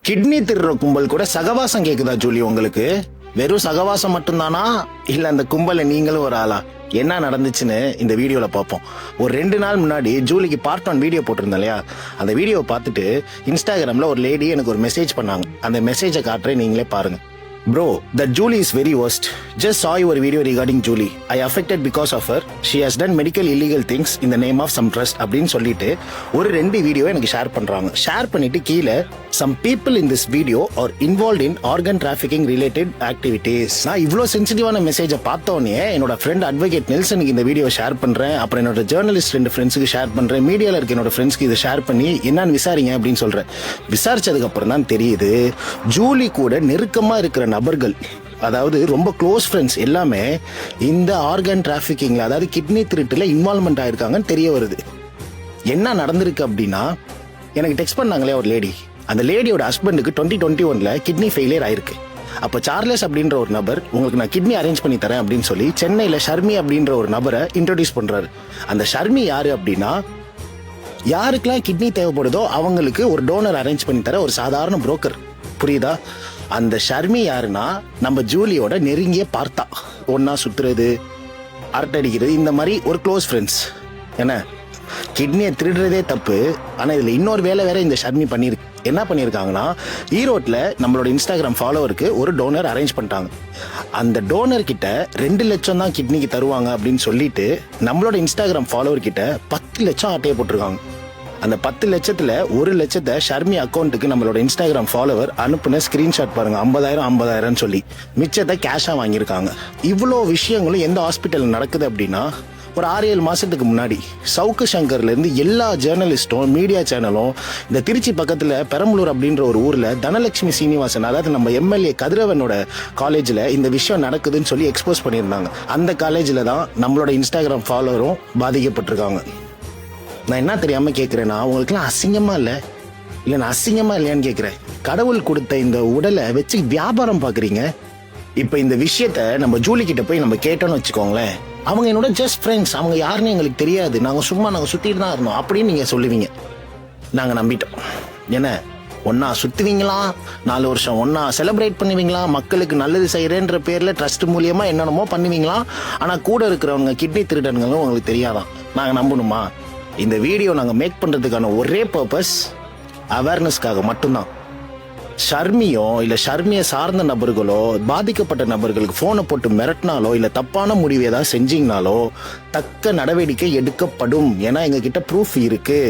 Kidney திருற கும்பல் கூட சகவாசம் கேக்குதா ஜூலி உங்களுக்கு? வெறும் சகவாசம் மட்டும்தானா இல்ல அந்த கும்பல நீங்களும் ஒரு ஆளா? என்ன நடந்துச்சுன்னு இந்த வீடியோல பார்ப்போம். ஒரு 2 நாள் முன்னாடி ஜூலிக்கு பார்ட் 1 வீடியோ போட்டிருந்தேன் இல்லையா, அந்த வீடியோவை பார்த்துட்டு இன்ஸ்டாகிராம்ல ஒரு லேடி எனக்கு ஒரு மெசேஜ் பண்ணாங்க. அந்த மெசேஜை காட்டுறேன், நீங்களே பாருங்க. Bro, that Julie is very worst. Just saw your video regarding Julie. I affected because of her. She has done medical illegal things in the name of some trust அப்படின்னு சொல்லிட்டு ஒரு 2 வீடியோ எனக்கு ஷேர் பண்றாங்க. Share பண்ணிட்டு கீழே some people in this video are involved in organ trafficking related activities. நான் இவ்வளோ சென்சிட்டிவான மெசேஜை பார்த்தோன்னே என்னோட ஃப்ரெண்ட் அட்வொகேட் நெல்சனுக்கு இந்த வீடியோ ஷேர் பண்றேன். அப்புறம் என்னோட ஜேர்னலிஸ்ட் 2 ஃப்ரெண்ட்ஸுக்கு ஷேர் பண்றேன். மீடியால இருக்க என்னோட ஃப்ரெண்ட்ஸ்க்கு இதை ஷேர் பண்ணி என்னன்னு விசாரிங்க அப்படின்னு சொல்றேன். விசாரிச்சதுக்கு அப்புறம் தான் தெரியுது, ஜூலி கூட நெருக்கமா இருக்கிற நபர்கள், அதாவது ரொம்ப க்ளோஸ் ஃப்ரெண்ட்ஸ் எல்லாமே இந்த ஆர்கன் டிராஃபிக்கிங்ல, அதாவது கிட்னி திருட்டுல இன்வால்வ்மெண்ட் ஆயிருக்காங்கன்னு தெரிய வருது. என்ன நடந்திருக்கு அப்படின்னா, எனக்கு டெக்ஸ்ட் பண்ணாங்களே ஒரு லேடி, அந்த லேடியோட ஹஸ்பண்டுக்கு 2021 கிட்னி ஃபெயிலியர் ஆயிருக்கு. அப்போ சார்லஸ் அப்படின்ற ஒரு நபர், உங்களுக்கு நான் கிட்னி அரேஞ்ச் பண்ணி தரேன் அப்படின்னு சொல்லி சென்னையில ஷர்மி அப்படின்ற ஒரு நபரை இன்ட்ரோடியூஸ் பண்றாரு. அந்த ஷர்மி யாரு அப்படின்னா, யாருக்கெல்லாம் கிட்னி தேவைப்படுதோ அவங்களுக்கு ஒரு டோனர் அரேஞ்ச் பண்ணி தர ஒரு சாதாரண புரோக்கர். புரியுதா? அந்த ஷர்மி யாருன்னா நம்ம ஜூலியோட நெருங்கிய பார்த்தா, ஒன்னா சுத்துறது, அரட்டை அடிக்கிறது, இந்த மாதிரி ஒரு க்ளோஸ் ஃப்ரெண்ட்ஸ். என்ன, கிட்னியை திருடுறதே தப்பு, ஆனா இதுல இன்னொரு வேலை வேற இந்த ஷர்மி பண்ணிருக்கு. என்ன பண்ணிருக்காங்கன்னா, ஈரோட்ல நம்மளோட இன்ஸ்டாகிராம் ஃபாலோவருக்கு ஒரு டோனர் அரேஞ்ச் பண்ணிட்டாங்க. அந்த டோனர் கிட்ட 2 லட்சம் தான் கிட்னிக்கு தருவாங்க அப்படின்னு சொல்லிட்டு நம்மளோட இன்ஸ்டாகிராம் ஃபாலோவர் கிட்ட 10 லட்சம் ஆட்டையை போட்டிருக்காங்க. அந்த 10 லட்சத்துல 1 லட்சத்தை ஷர்மி அக்கௌண்ட்டுக்கு நம்மளோட இன்ஸ்டாகிராம் ஃபாலோவர் அனுப்புன ஸ்கிரீன்ஷாட் பாருங்க. 50,000 சொல்லி மிச்சத்தை கேஷா வாங்கியிருக்காங்க. இவ்வளோ விஷயங்களும் எந்த ஹாஸ்பிட்டல் நடக்குது அப்படின்னா, ஒரு 6-7 மாசத்துக்கு முன்னாடி சவுக்கு சங்கர்ல இருந்து எல்லா ஜேர்னலிஸ்டும் மீடியா சேனலும் இந்த திருச்சி பக்கத்துல பெரம்பலூர் அப்படின்ற ஒரு ஊர்ல தனலட்சுமி சீனிவாசன், அதாவது நம்ம எம்எல்ஏ கதிரவனோட காலேஜ்ல இந்த விஷயம் நடக்குதுன்னு சொல்லி எக்ஸ்போஸ் பண்ணியிருந்தாங்க. அந்த காலேஜ்ல தான் நம்மளோட இன்ஸ்டாகிராம் ஃபாலோவரும் பாதிக்கப்பட்டிருக்காங்க. நான் என்ன தெரியாம கேட்கிறேன்னா, உங்களுக்குலாம் அசிங்கமா இல்லை? நான் அசிங்கமா இல்லையான்னு கேட்கிறேன். கடவுள் கொடுத்த இந்த உடலை வச்சு வியாபாரம் பாக்குறீங்க. இப்ப இந்த விஷயத்த நம்ம ஜூலி கிட்ட போய் நம்ம கேட்டோம்னு வச்சுக்கோங்களேன், அவங்க என்னோட ஜஸ்ட் ஃப்ரெண்ட்ஸ், அவங்க யாருன்னு எங்களுக்கு தெரியாது, நாங்க சுத்திட்டு தான் இருந்தோம் அப்படின்னு நீங்க சொல்லுவீங்க. நாங்க நம்பிட்டோம். என்ன, ஒன்னா சுத்துவீங்களா, 4 வருஷம் ஒன்னா செலிப்ரேட் பண்ணுவீங்களா, மக்களுக்கு நல்லது செய்யறேன்ற பேர்ல ட்ரஸ்ட் மூலியமா என்னென்னமோ பண்ணுவீங்களா, ஆனா கூட இருக்கிறவங்க கிட்னி திருடன்களும் உங்களுக்கு தெரியாதான். நாங்க நம்பணுமா? இந்த வீடியோ நாங்க மேக் பண்றதுக்கான ஒரே பர்பஸ் அவேர்னஸ்க்காக மட்டும்தான். ஷர்மியோ இல்ல ஷர்மியை சார்ந்த நபர்களோ பாதிக்கப்பட்ட நபர்களுக்கு போனை போட்டு மிரட்டினாலோ இல்ல தப்பான முடிவு ஏதாவது செஞ்சீங்கனாலோ தக்க நடவடிக்கை எடுக்கப்படும். ஏன்னா எங்க கிட்ட ப்ரூஃப் இருக்கு.